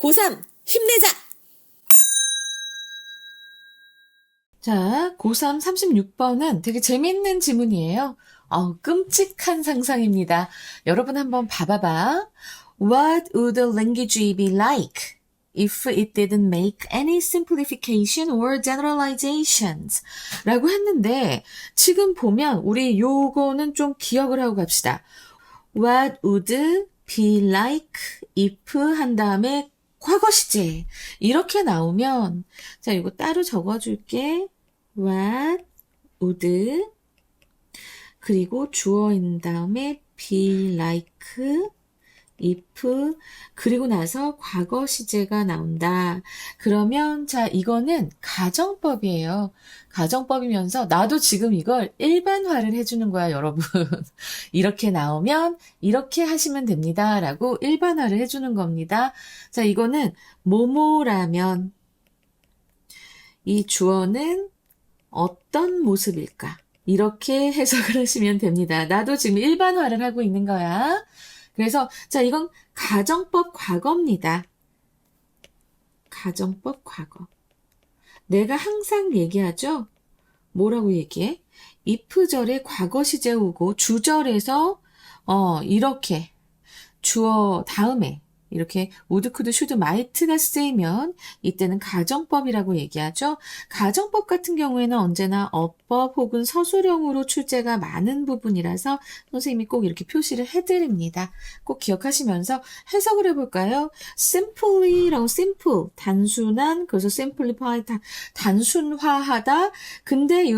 고3 힘내자! 자, 고3 36번은 되게 재밌는 지문이에요. 끔찍한 상상입니다. 여러분 한번 봐봐봐. What would the language be like if it didn't make any simplification or generalizations? 라고 했는데 지금 보면 우리 요거는 좀 기억을 하고 갑시다. What would be like if 한 다음에 과거 시제 이렇게 나오면 자 이거 따로 적어줄게. What would 그리고 주어인 다음에 be like if 그리고 나서 과거 시제가 나온다. 그러면 자 이거는 가정법이에요. 가정법이면서 나도 지금 이걸 일반화를 해주는 거야 여러분. 이렇게 나오면 이렇게 하시면 됩니다 라고 일반화를 해주는 겁니다. 자 이거는 뭐뭐라면 이 주어는 어떤 모습일까 이렇게 해석을 하시면 됩니다. 나도 지금 일반화를 하고 있는 거야. 그래서 자 이건 가정법 과거입니다. 가정법 과거. 내가 항상 얘기하죠. 뭐라고 얘기해? if절에 과거 시제 오고 주절에서 이렇게 주어 다음에 이렇게 would, could, should, might가 쓰이면 이때는 가정법이라고 얘기하죠. 가정법 같은 경우에는 언제나 어법 혹은 서술형으로 출제가 많은 부분이라서 선생님이 꼭 이렇게 표시를 해드립니다. 꼭 기억하시면서 해석을 해볼까요? simply라고 simple, 단순한, 그래서 simplify, 단순화하다. 근데 이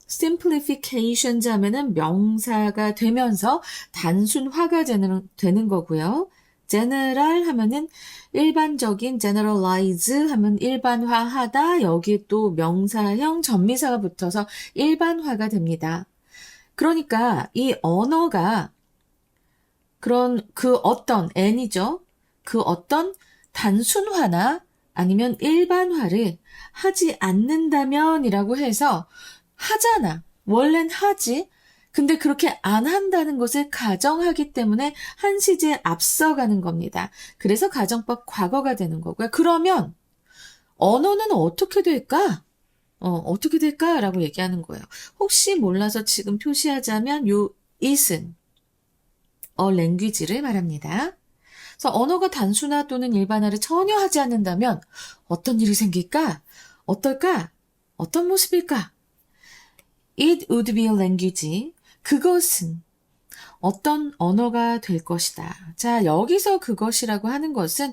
simplification 하면은 명사가 되면서 단순화가 되는 거고요. general 하면은 일반적인 generalize 하면 일반화하다. 여기에 또 명사형 전미사가 붙어서 일반화가 됩니다. 그러니까 이 언어가 그런 그 어떤 n이죠. 그 어떤 단순화나 아니면 일반화를 하지 않는다면이라고 해서 하잖아. 원래는 하지. 근데 그렇게 안 한다는 것을 가정하기 때문에 한 시제에 앞서가는 겁니다. 그래서 가정법 과거가 되는 거고요. 그러면 언어는 어떻게 될까? 어떻게 될까라고 얘기하는 거예요. 혹시 몰라서 지금 표시하자면 요 is은 language를 말합니다. 그래서 언어가 단순화 또는 일반화를 전혀 하지 않는다면 어떤 일이 생길까? 어떨까? 어떤 모습일까? It would be a language. 그것은 어떤 언어가 될 것이다. 자, 여기서 그것이라고 하는 것은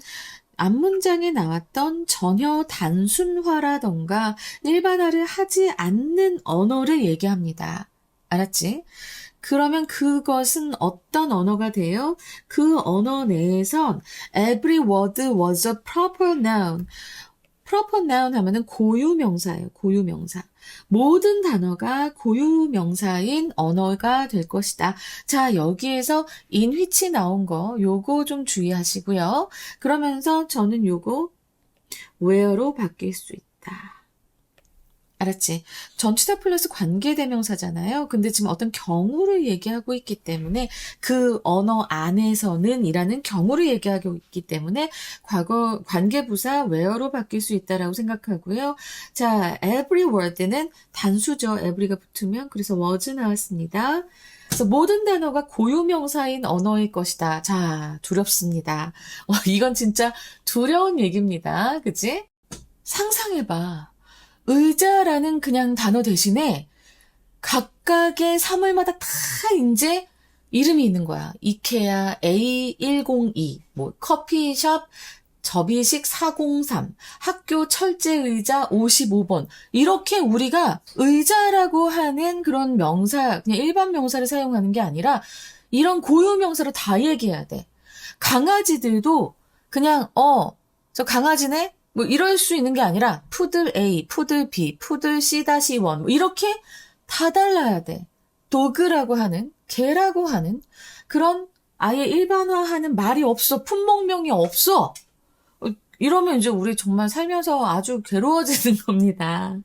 앞문장에 나왔던 전혀 단순화라던가 일반화를 하지 않는 언어를 얘기합니다. 알았지? 그러면 그것은 어떤 언어가 돼요? 그 언어 내에선 every word was a proper noun. proper noun 하면은 고유명사예요. 고유명사. 모든 단어가 고유명사인 언어가 될 것이다. 자, 여기에서 in which 나온 거 요거 좀 주의하시고요. 그러면서 저는 요거 where로 바뀔 수 있다. 알았지? 전치사 플러스 관계대명사잖아요. 근데 지금 어떤 경우를 얘기하고 있기 때문에 그 언어 안에서는 이라는 경우를 얘기하고 있기 때문에 과거 관계부사 where로 바뀔 수 있다라고 생각하고요. 자, every word는 단수죠. every가 붙으면 그래서 was 나왔습니다. 그래서 모든 단어가 고유명사인 언어일 것이다. 자, 두렵습니다. 이건 진짜 두려운 얘기입니다. 그치? 상상해봐. 의자라는 그냥 단어 대신에 각각의 사물마다 다 이제 이름이 있는 거야. 이케아 A102, 커피숍 접이식 403, 학교 철제 의자 55번. 이렇게 우리가 의자라고 하는 그런 명사, 그냥 일반 명사를 사용하는 게 아니라 이런 고유 명사로 다 얘기해야 돼. 강아지들도 그냥 저 강아지네? 이럴 수 있는 게 아니라 푸들 A, 푸들 B, 푸들 C-1 이렇게 다 달라야 돼. 도그라고 하는, 개라고 하는 그런 아예 일반화하는 말이 없어. 품목명이 없어. 이러면 이제 우리 정말 살면서 아주 괴로워지는 겁니다.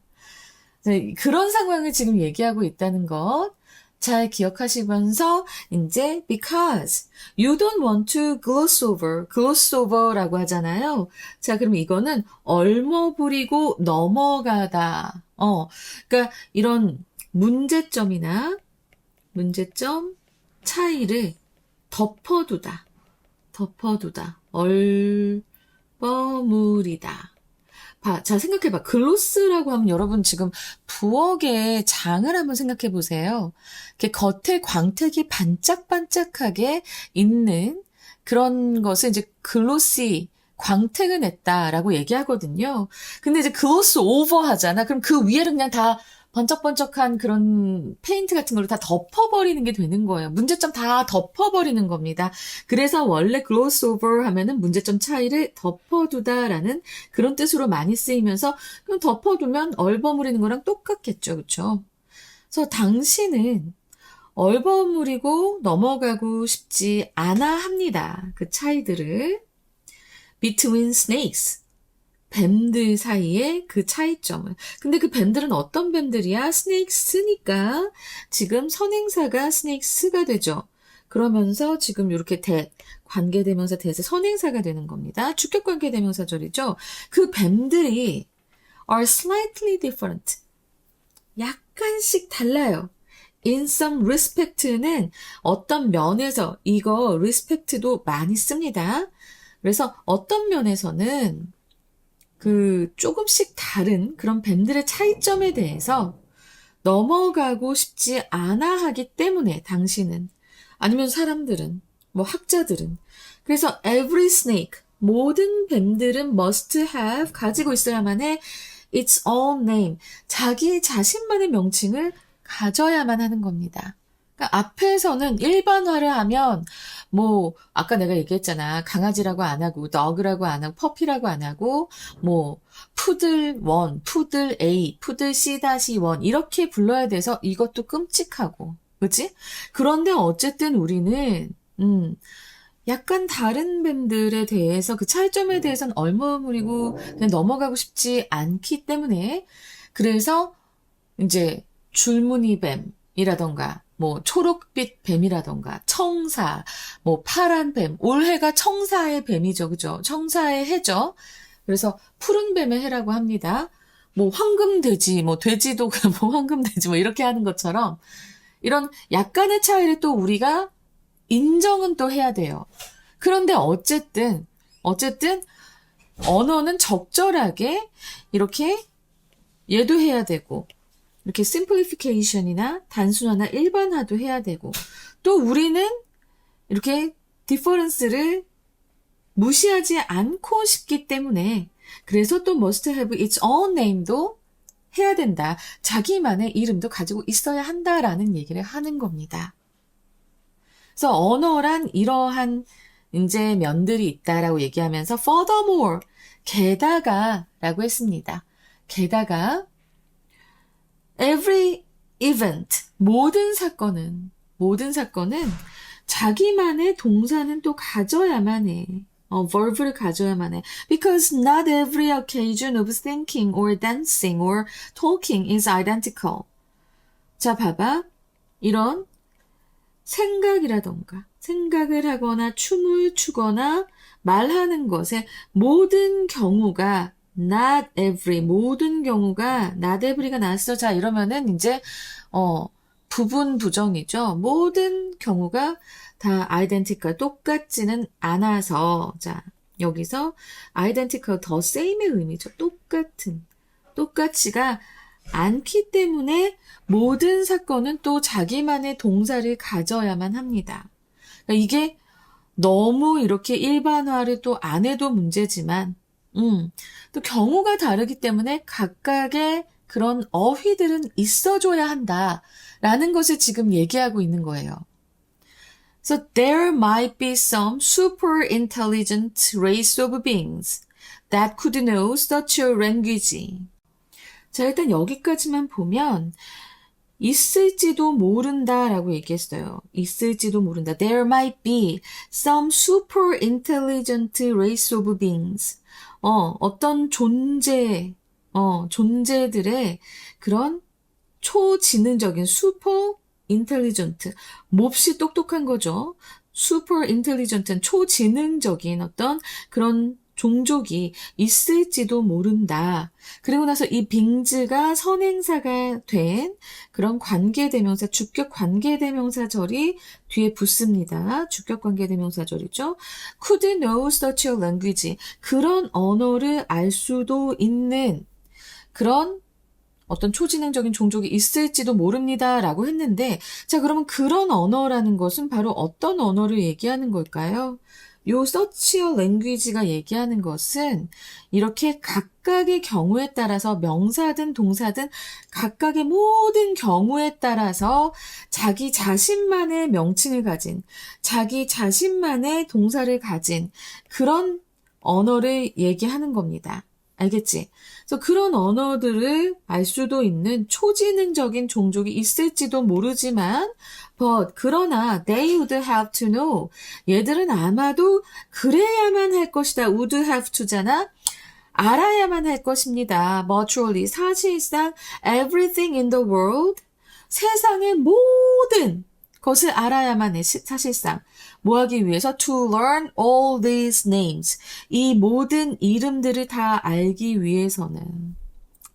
그런 상황을 지금 얘기하고 있다는 것. 잘 기억하시면서 이제 because you don't want to gloss over라고 하잖아요. 자, 그럼 이거는 얼머부리고 넘어가다. 그러니까 이런 문제점 차이를 덮어두다, 얼버무리다. 자, 생각해봐. 글로스라고 하면 여러분 지금 부엌의 장을 한번 생각해 보세요. 이렇게 겉에 광택이 반짝반짝하게 있는 그런 것을 이제 글로시, 광택을 냈다라고 얘기하거든요. 근데 이제 글로스 오버 하잖아. 그럼 그 위에를 그냥 다 번쩍번쩍한 그런 페인트 같은 걸로 다 덮어버리는 게 되는 거예요. 문제점 다 덮어버리는 겁니다. 그래서 원래 gloss over 하면은 문제점 차이를 덮어두다라는 그런 뜻으로 많이 쓰이면서 그럼 덮어두면 얼버무리는 거랑 똑같겠죠. 그렇죠? 그래서 당신은 얼버무리고 넘어가고 싶지 않아 합니다. 그 차이들을 between snakes 뱀들 사이의 그 차이점을. 근데 그 뱀들은 어떤 뱀들이야? 스네이크스니까 지금 선행사가 스네이크스가 되죠. 그러면서 지금 이렇게 관계대명사 대에서 선행사가 되는 겁니다. 주격관계대명사절이죠. 그 뱀들이 are slightly different. 약간씩 달라요. in some respect는 어떤 면에서 이거 respect도 많이 씁니다. 그래서 어떤 면에서는 그 조금씩 다른 그런 뱀들의 차이점에 대해서 넘어가고 싶지 않아 하기 때문에 당신은 아니면 사람들은 뭐 학자들은 그래서 every snake 모든 뱀들은 must have 가지고 있어야만 해 its own name 자기 자신만의 명칭을 가져야만 하는 겁니다. 그러니까 앞에서는 일반화를 하면 뭐 아까 내가 얘기했잖아. 강아지라고 안 하고 dog라고 안 하고 퍼피라고 안 하고 뭐 푸들 1, 푸들 A, 푸들 C-1 이렇게 불러야 돼서 이것도 끔찍하고 그치? 그런데 어쨌든 우리는 약간 다른 뱀들에 대해서 그 차이점에 대해서는 얼머무리고 그냥 넘어가고 싶지 않기 때문에 그래서 이제 줄무늬 뱀이라던가 뭐 초록빛 뱀이라던가 청사, 뭐 파란 뱀, 올해가 청사의 뱀이죠, 그죠? 청사의 해죠. 그래서 푸른 뱀의 해라고 합니다. 뭐 황금돼지, 뭐 돼지도 뭐 황금돼지 뭐 이렇게 하는 것처럼 이런 약간의 차이를 또 우리가 인정은 또 해야 돼요. 그런데 어쨌든 언어는 적절하게 이렇게 얘도 해야 되고 이렇게 simplification이나 단순화나 일반화도 해야 되고 또 우리는 이렇게 difference를 무시하지 않고 싶기 때문에 그래서 또 must have its own name도 해야 된다. 자기만의 이름도 가지고 있어야 한다라는 얘기를 하는 겁니다. 그래서 언어란 이러한 이제 면들이 있다라고 얘기하면서 furthermore 게다가라고 했습니다. 게다가 every event, 모든 사건은 자기만의 동사는 또 가져야만 해. verb를 가져야만 해. Because not every occasion of thinking or dancing or talking is identical. 자, 봐봐. 이런 생각을 하거나 춤을 추거나 말하는 것의 모든 경우가 not every, 모든 경우가 not every가 나왔어. 자, 이러면은 이제 부분 부정이죠. 모든 경우가 다 identical, 똑같지는 않아서 자, 여기서 identical, the same의 의미죠. 똑같지가 않기 때문에 모든 사건은 또 자기만의 동사를 가져야만 합니다. 그러니까 이게 너무 이렇게 일반화를 또 안 해도 문제지만 또 경우가 다르기 때문에 각각의 그런 어휘들은 있어줘야 한다라는 것을 지금 얘기하고 있는 거예요. So there might be some super intelligent race of beings that could know such a language. 자, 일단 여기까지만 보면 있을지도 모른다라고 얘기했어요. 있을지도 모른다. There might be some super intelligent race of beings. 어떤 존재들의 그런 초지능적인 슈퍼 intelligent, 몹시 똑똑한 거죠. super intelligent은 초지능적인 어떤 그런 종족이 있을지도 모른다. 그리고 나서 이 빙즈가 선행사가 된 그런 관계대명사, 주격 관계대명사절이 뒤에 붙습니다. 주격 관계대명사절이죠. could know such a language. 그런 언어를 알 수도 있는 그런 어떤 초지능적인 종족이 있을지도 모릅니다. 라고 했는데, 자, 그러면 그런 언어라는 것은 바로 어떤 언어를 얘기하는 걸까요? 요 such a language가 얘기하는 것은 이렇게 각각의 경우에 따라서 명사든 동사든 각각의 모든 경우에 따라서 자기 자신만의 명칭을 가진, 자기 자신만의 동사를 가진 그런 언어를 얘기하는 겁니다. 알겠지? 그래서 그런 언어들을 알 수도 있는 초지능적인 종족이 있을지도 모르지만, 그러나 they would have to know. 얘들은 아마도 그래야만 할 것이다. would have to잖아. 알아야만 할 것입니다. Virtually 사실상 everything in the world, 세상의 모든 것을 알아야만 해. 사실상 뭐 하기 위해서? To learn all these names. 이 모든 이름들을 다 알기 위해서는.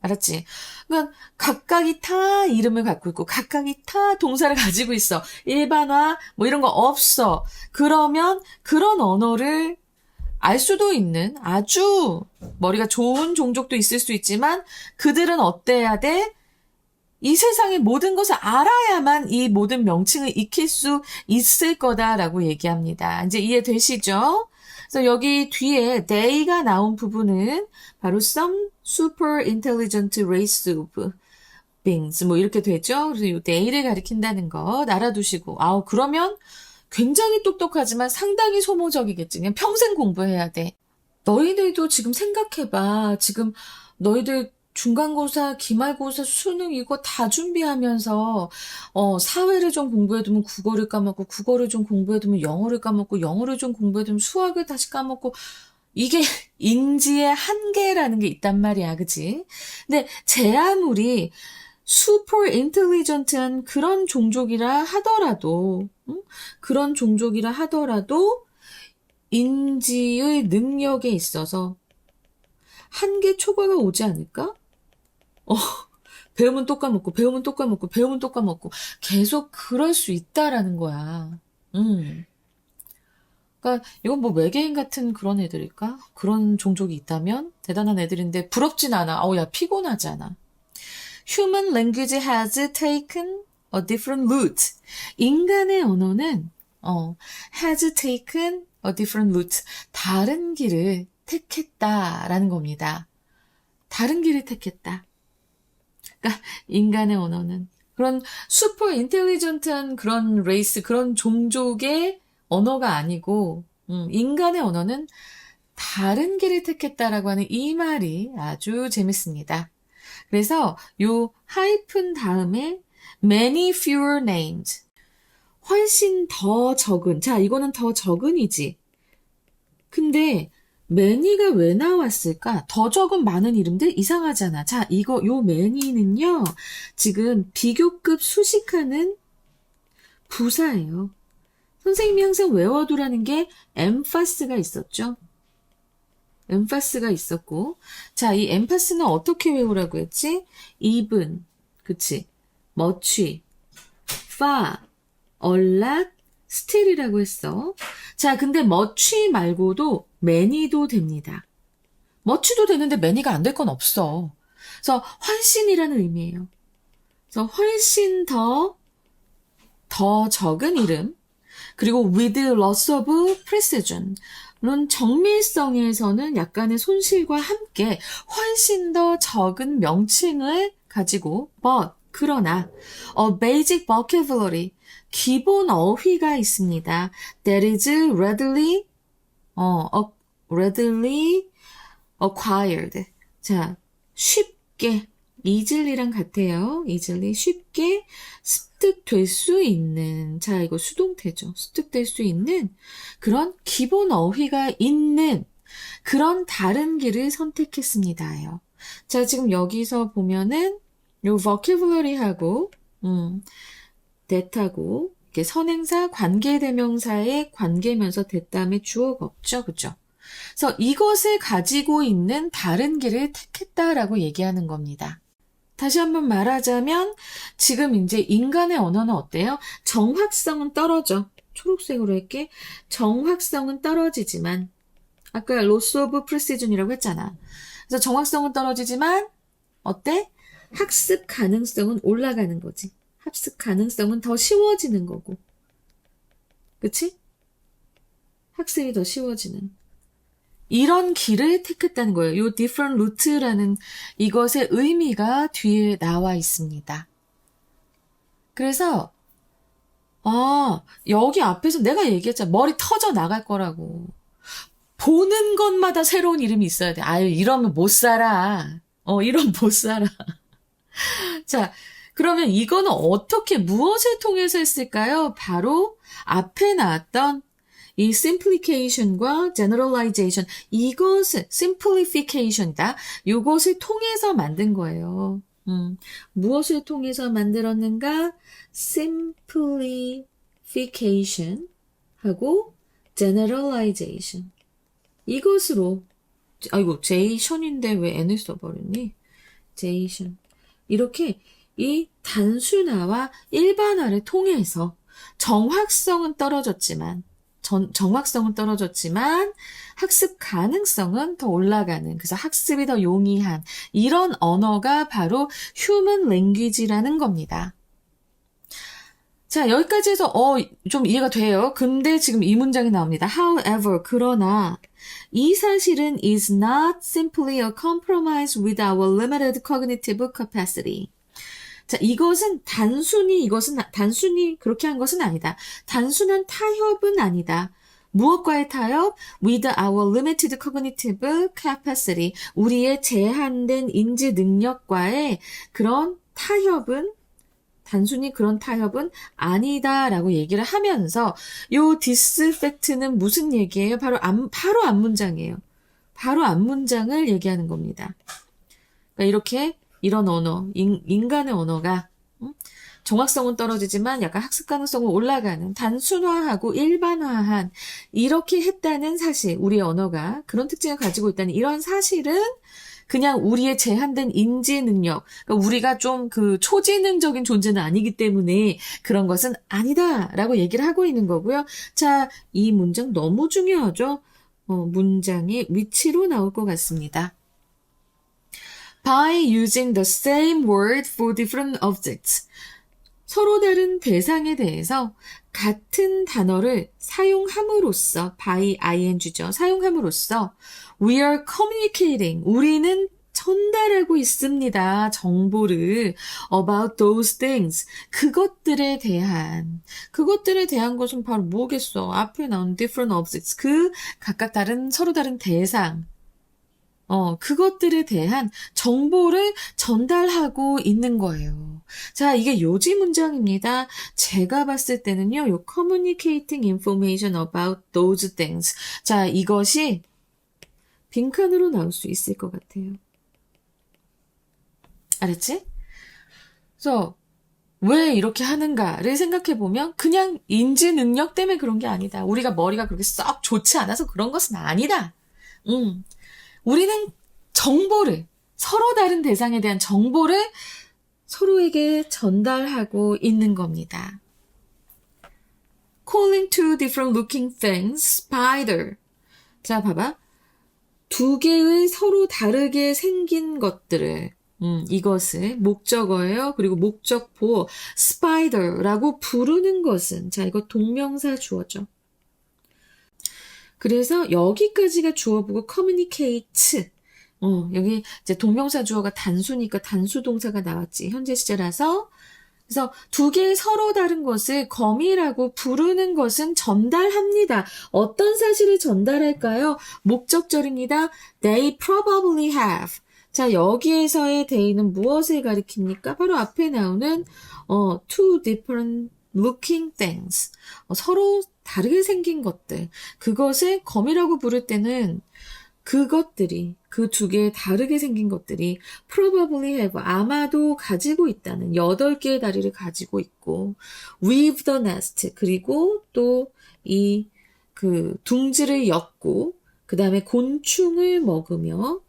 알았지? 그러니까 각각이 다 이름을 갖고 있고 각각이 다 동사를 가지고 있어. 일반화 뭐 이런 거 없어. 그러면 그런 언어를 알 수도 있는 아주 머리가 좋은 종족도 있을 수 있지만 그들은 어때야 돼? 이 세상의 모든 것을 알아야만 이 모든 명칭을 익힐 수 있을 거다라고 얘기합니다. 이제 이해되시죠? 그래서 여기 뒤에 they가 나온 부분은 바로 some super intelligent race of beings 뭐 이렇게 되죠. 그래서 이 they를 가리킨다는 거 알아두시고 그러면 굉장히 똑똑하지만 상당히 소모적이겠지. 그냥 평생 공부해야 돼. 너희들도 지금 생각해봐. 지금 너희들 중간고사, 기말고사, 수능 이거 다 준비하면서 사회를 좀 공부해두면 국어를 까먹고 국어를 좀 공부해두면 영어를 까먹고 영어를 좀 공부해두면 수학을 다시 까먹고 이게 인지의 한계라는 게 있단 말이야. 그치? 근데 제 아무리 슈퍼 인텔리전트한 그런 종족이라 하더라도 그런 종족이라 하더라도 인지의 능력에 있어서 한계 초과가 오지 않을까? 배우면 또 까먹고, 배우면 또 까먹고, 배우면 또 까먹고, 계속 그럴 수 있다라는 거야. 그러니까, 이건 뭐 외계인 같은 그런 애들일까? 그런 종족이 있다면? 대단한 애들인데, 부럽진 않아. 야, 피곤하지 않아. Human language has taken a different route. 인간의 언어는, has taken a different route. 다른 길을 택했다라는 겁니다. 다른 길을 택했다. 그러니까 인간의 언어는 그런 슈퍼 인텔리전트한 그런 레이스, 그런 종족의 언어가 아니고 인간의 언어는 다른 길을 택했다라고 하는 이 말이 아주 재밌습니다. 그래서 요 하이픈 다음에 many fewer names. 훨씬 더 적은. 자, 이거는 더 적은이지. 근데 many가 왜 나왔을까? 더 적은 많은 이름들 이상하잖아. 자, 요 many는요, 지금 비교급 수식하는 부사예요. 선생님이 항상 외워두라는 게 emphase가 있었죠. emphase가 있었고, 자, 이 emphase는 어떻게 외우라고 했지? even, 그치? much, far, a lot, still이라고 했어. 자, 근데 much 말고도 many도 됩니다. much도 되는데 many가 안 될 건 없어. 그래서 훨씬이라는 의미예요. 그래서 훨씬 더 적은 이름, 그리고 with loss of precision. 물론 정밀성에서는 약간의 손실과 함께 훨씬 더 적은 명칭을 가지고 그러나 a basic vocabulary, 기본 어휘가 있습니다. That is readily acquired. 자, 쉽게, easily랑 같아요. easily, 쉽게 습득될 수 있는, 자, 이거 수동태죠. 습득될 수 있는 그런 기본 어휘가 있는 그런 다른 길을 선택했습니다요. 자, 지금 여기서 보면은 요 vocabulary하고 that하고 이렇게 선행사, 관계대명사의 관계면서 that 다음에 주어가 없죠. 그죠? 그래서 이것을 가지고 있는 다른 길을 택했다라고 얘기하는 겁니다. 다시 한번 말하자면 지금 이제 인간의 언어는 어때요? 정확성은 떨어져. 초록색으로 할게. 정확성은 떨어지지만 아까 loss of precision이라고 했잖아. 그래서 정확성은 떨어지지만 어때? 학습 가능성은 올라가는 거지. 학습 가능성은 더 쉬워지는 거고. 그치? 학습이 더 쉬워지는. 이런 길을 택했다는 거예요. 요 different route라는 이것의 의미가 뒤에 나와 있습니다. 그래서 여기 앞에서 내가 얘기했잖아. 머리 터져 나갈 거라고. 보는 것마다 새로운 이름이 있어야 돼. 아유, 이러면 못 살아. 이러면 못 살아. 자, 그러면 이거는 어떻게, 무엇을 통해서 했을까요? 바로 앞에 나왔던 이 simplification과 generalization, 이것을, simplification이다. 이것을 통해서 만든 거예요. 무엇을 통해서 만들었는가? simplification 하고 generalization. 이것으로, 아이고, 제이션인데 왜 n을 써버렸니? 제이션. 이렇게 이 단순화와 일반화를 통해서 정확성은 떨어졌지만 학습 가능성은 더 올라가는, 그래서 학습이 더 용이한 이런 언어가 바로 human language라는 겁니다. 자, 여기까지 해서 좀 이해가 돼요. 근데 지금 이 문장이 나옵니다. However, 그러나 이 사실은 is not simply a compromise with our limited cognitive capacity. 자, 이것은 단순히 그렇게 한 것은 아니다. 단순한 타협은 아니다. 무엇과의 타협? With our limited cognitive capacity. 우리의 제한된 인지 능력과의 그런 타협은, 단순히 그런 타협은 아니다라고 얘기를 하면서 요 this fact는 무슨 얘기예요? 바로 앞문장이에요. 바로 앞문장을 얘기하는 겁니다. 그러니까 이렇게 이런 언어, 인간의 언어가 정확성은 떨어지지만 약간 학습 가능성은 올라가는, 단순화하고 일반화한, 이렇게 했다는 사실, 우리의 언어가 그런 특징을 가지고 있다는 이런 사실은 그냥 우리의 제한된 인지 능력, 그러니까 우리가 좀 그 초지능적인 존재는 아니기 때문에 그런 것은 아니다라고 얘기를 하고 있는 거고요. 자, 이 문장 너무 중요하죠? 문장의 위치로 나올 것 같습니다. By using the same word for different objects. 서로 다른 대상에 대해서 같은 단어를 사용함으로써, by ing죠. 사용함으로써 we are communicating. 우리는 전달하고 있습니다. 정보를 about those things. 그것들에 대한 것은 바로 뭐겠어? 앞에 나온 different objects. 그 각각 다른, 서로 다른 대상. 그것들에 대한 정보를 전달하고 있는 거예요. 자, 이게 요지 문장입니다. 제가 봤을 때는요, 요 communicating information about those things. 자, 이것이 빈칸으로 나올 수 있을 것 같아요. 알았지? 그래서 왜 이렇게 하는가를 생각해보면 그냥 인지 능력 때문에 그런 게 아니다. 우리가 머리가 그렇게 썩 좋지 않아서 그런 것은 아니다. 우리는 정보를, 서로 다른 대상에 대한 정보를 서로에게 전달하고 있는 겁니다. Calling two different looking things, spider. 자, 봐봐. 두 개의 서로 다르게 생긴 것들을, 이것을 목적어예요. 그리고 목적보, spider라고 부르는 것은, 자, 이거 동명사 주어죠. 그래서 여기까지가 주어보고 communicate. 여기 이제 동명사 주어가 단수니까 단수 동사가 나왔지. 현재 시제라서. 그래서 두 개의 서로 다른 것을 검이라고 부르는 것은 전달합니다. 어떤 사실을 전달할까요? 목적절입니다. They probably have. 자, 여기에서의 they는 무엇을 가리킵니까? 바로 앞에 나오는 two different looking things. 서로 다르게 생긴 것들. 그것을 검이라고 부를 때는 그것들이, 그 두 개의 다르게 생긴 것들이 probably have, 아마도 가지고 있다는 8개의 다리를 가지고 있고, weave the nest, 그리고 또 이 그 둥지를 엮고, 그 다음에 곤충을 먹으며,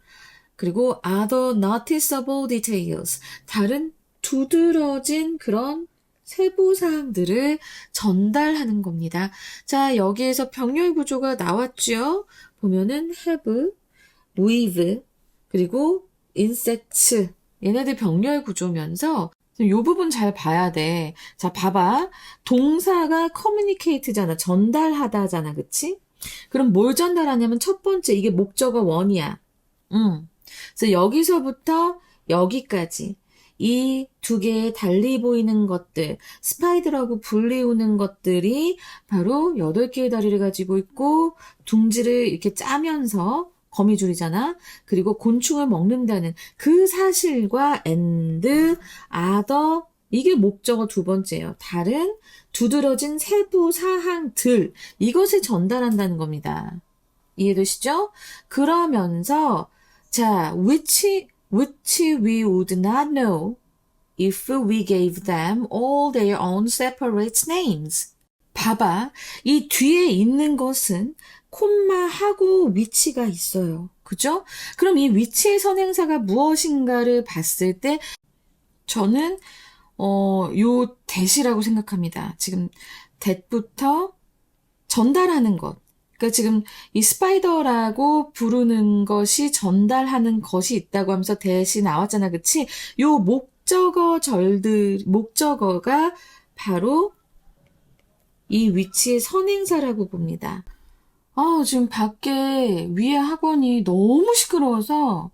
그리고 other noticeable details, 다른 두드러진 그런 세부사항들을 전달하는 겁니다. 자, 여기에서 병렬 구조가 나왔죠? 보면은 have, weave, 그리고 insects. 얘네들 병렬 구조면서 이 부분 잘 봐야 돼. 자, 봐봐. 동사가 communicate잖아. 전달하다잖아. 그치? 그럼 뭘 전달하냐면 첫 번째, 이게 목적어 원이야. 그래서 여기서부터 여기까지 이 두 개의 달리 보이는 것들, 스파이더라고 불리우는 것들이 바로 8개의 다리를 가지고 있고 둥지를 이렇게 짜면서 거미줄이잖아. 그리고 곤충을 먹는다는 그 사실과 and, other, 이게 목적어 두 번째예요. 다른 두드러진 세부 사항들, 이것을 전달한다는 겁니다. 이해되시죠? 그러면서 자, which we would not know if we gave them all their own separate names. 봐봐. 이 뒤에 있는 것은 콤마하고 위치가 있어요. 그죠? 그럼 이 위치의 선행사가 무엇인가를 봤을 때 저는 요 that이라고 생각합니다. 지금 that부터 전달하는 것. 그러니까 지금 이 스파이더라고 부르는 것이 전달하는 것이 있다고 하면서 that이 나왔잖아. 그치? 요 목적어가 바로 이 위치의 선행사라고 봅니다. 지금 밖에 위에 학원이 너무 시끄러워서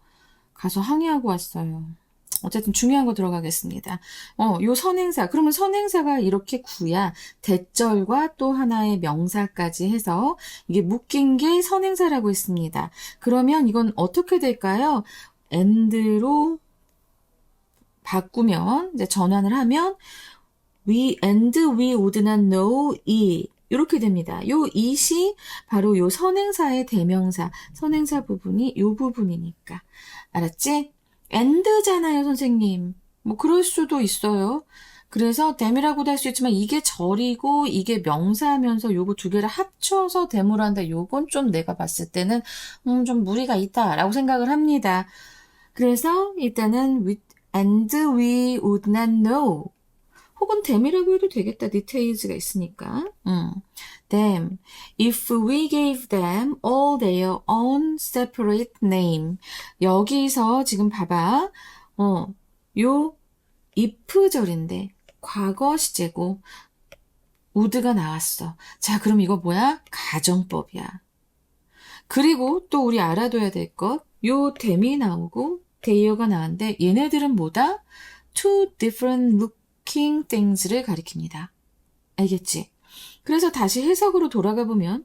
가서 항의하고 왔어요. 어쨌든 중요한 거 들어가겠습니다. 요 선행사. 그러면 선행사가 이렇게 구야 대절과 또 하나의 명사까지 해서 이게 묶인 게 선행사라고 했습니다. 그러면 이건 어떻게 될까요? and로 바꾸면, 이제 전환을 하면, we would not know it. 이렇게 됩니다. 요 it이 바로 요 선행사의 대명사, 선행사 부분이 요 부분이니까. 알았지? and잖아요, 선생님. 뭐 그럴 수도 있어요. 그래서 them이라고도 할 수 있지만 이게 절이고 이게 명사하면서 요거 두 개를 합쳐서 them으로 한다. 요건 좀 내가 봤을 때는 좀 무리가 있다라고 생각을 합니다. 그래서 일단은 and we would not know. 혹은 them이라고 해도 되겠다. details가 있으니까. them. If we gave them all their own separate name. 여기서 지금 봐봐. 요 if절인데 과거 시제고 would가 나왔어. 자, 그럼 이거 뭐야? 가정법이야. 그리고 또 우리 알아둬야 될 것. 요 them이 나오고 they가 나왔는데 얘네들은 뭐다? Two different looking things를 가리킵니다. 알겠지? 그래서 다시 해석으로 돌아가 보면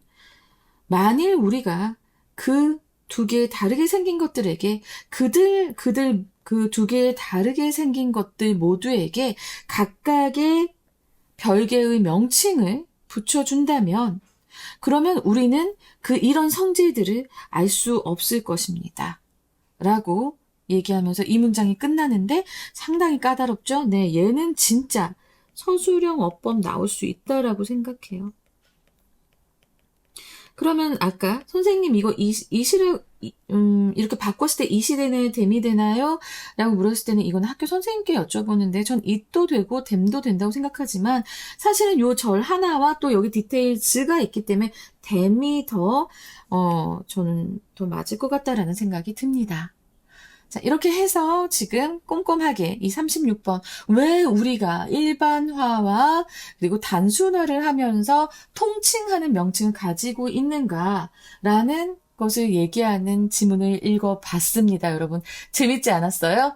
만일 우리가 그 두 개의 다르게 생긴 것들에게 그 두 개의 다르게 생긴 것들 모두에게 각각의 별개의 명칭을 붙여준다면 그러면 우리는 이런 성질들을 알 수 없을 것입니다. 라고 얘기하면서 이 문장이 끝나는데 상당히 까다롭죠? 네, 얘는 진짜 서술형 어법 나올 수 있다라고 생각해요. 그러면 아까 선생님 이거 이렇게 바꿨을 때 it이 되나요? them이 되나요? 라고 물었을 때는 이건 학교 선생님께 여쭤보는데 전 it도 되고 them도 된다고 생각하지만 사실은 요 절 하나와 또 여기 디테일즈가 있기 때문에 them이 저는 더 맞을 것 같다라는 생각이 듭니다. 자, 이렇게 해서 지금 꼼꼼하게 이 36번 왜 우리가 일반화와 그리고 단순화를 하면서 통칭하는 명칭을 가지고 있는가라는 것을 얘기하는 지문을 읽어봤습니다. 여러분 재밌지 않았어요?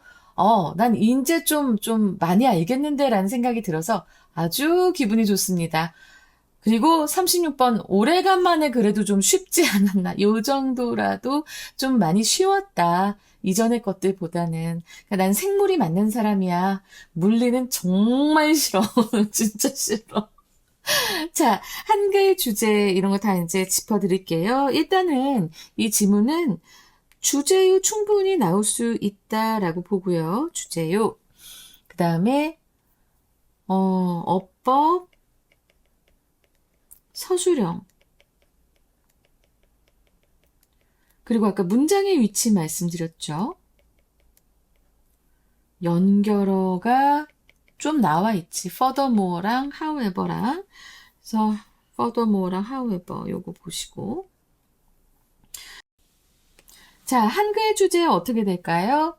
난 이제 좀 많이 알겠는데 라는 생각이 들어서 아주 기분이 좋습니다. 그리고 36번 오래간만에 그래도 좀 쉽지 않았나 요 정도라도 좀 많이 쉬웠다. 이전의 것들보다는. 그러니까 난 생물이 맞는 사람이야. 물리는 정말 싫어. 진짜 싫어. 자, 한글 주제 이런 거 다 이제 짚어드릴게요. 일단은 이 지문은 주제요 충분히 나올 수 있다라고 보고요. 주제요. 그 다음에 어법, 서술형. 그리고 아까 문장의 위치 말씀드렸죠. 연결어가 좀 나와 있지. furthermore랑 however랑. 그래서 furthermore랑 however 요거 보시고. 자, 한글 주제 어떻게 될까요?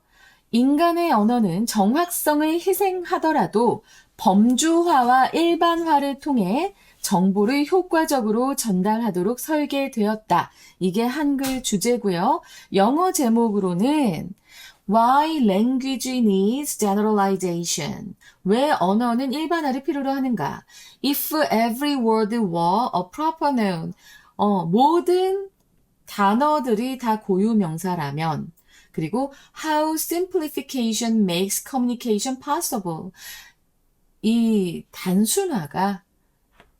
인간의 언어는 정확성을 희생하더라도 범주화와 일반화를 통해 정보를 효과적으로 전달하도록 설계되었다. 이게 한글 주제고요. 영어 제목으로는 Why language needs generalization? 왜 언어는 일반화를 필요로 하는가? If every word were a proper noun. 모든 단어들이 다 고유 명사라면, 그리고 how simplification makes communication possible. 이 단순화가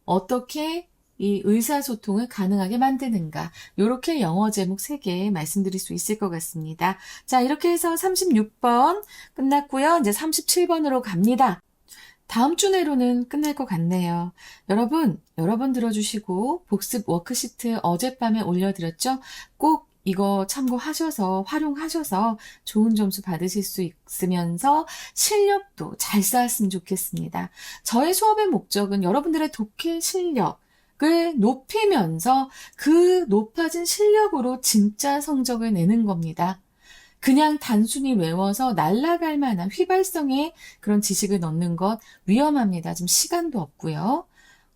어떻게 이 의사소통을 가능하게 만드는가. 이렇게 영어 제목 3개 말씀드릴 수 있을 것 같습니다. 자, 이렇게 해서 36번 끝났고요. 이제 37번으로 갑니다. 다음 주 내로는 끝날 것 같네요. 여러분 들어주시고 복습 워크시트 어젯밤에 올려드렸죠? 꼭 이거 참고하셔서 활용하셔서 좋은 점수 받으실 수 있으면서 실력도 잘 쌓았으면 좋겠습니다. 저의 수업의 목적은 여러분들의 독해 실력을 높이면서 그 높아진 실력으로 진짜 성적을 내는 겁니다. 그냥 단순히 외워서 날아갈 만한 휘발성의 그런 지식을 넣는 것 위험합니다. 지금 시간도 없고요.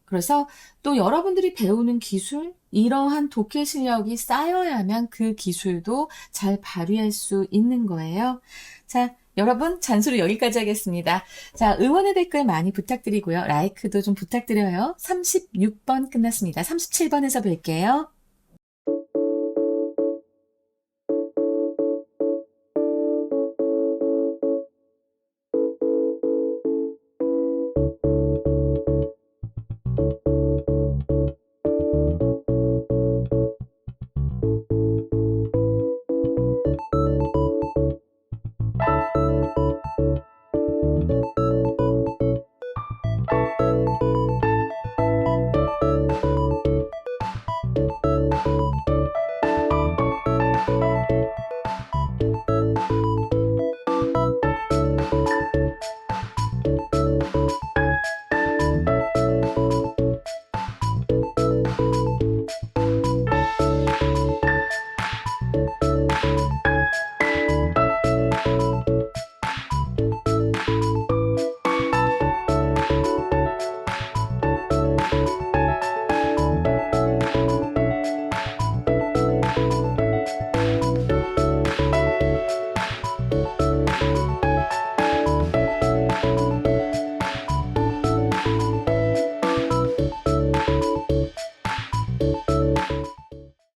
그래서 또 여러분들이 배우는 기술, 이러한 독해 실력이 쌓여야만 그 기술도 잘 발휘할 수 있는 거예요. 자, 여러분 잔소리 여기까지 하겠습니다. 자, 응원의 댓글 많이 부탁드리고요. 라이크도 좀 부탁드려요. 36번 끝났습니다. 37번에서 뵐게요.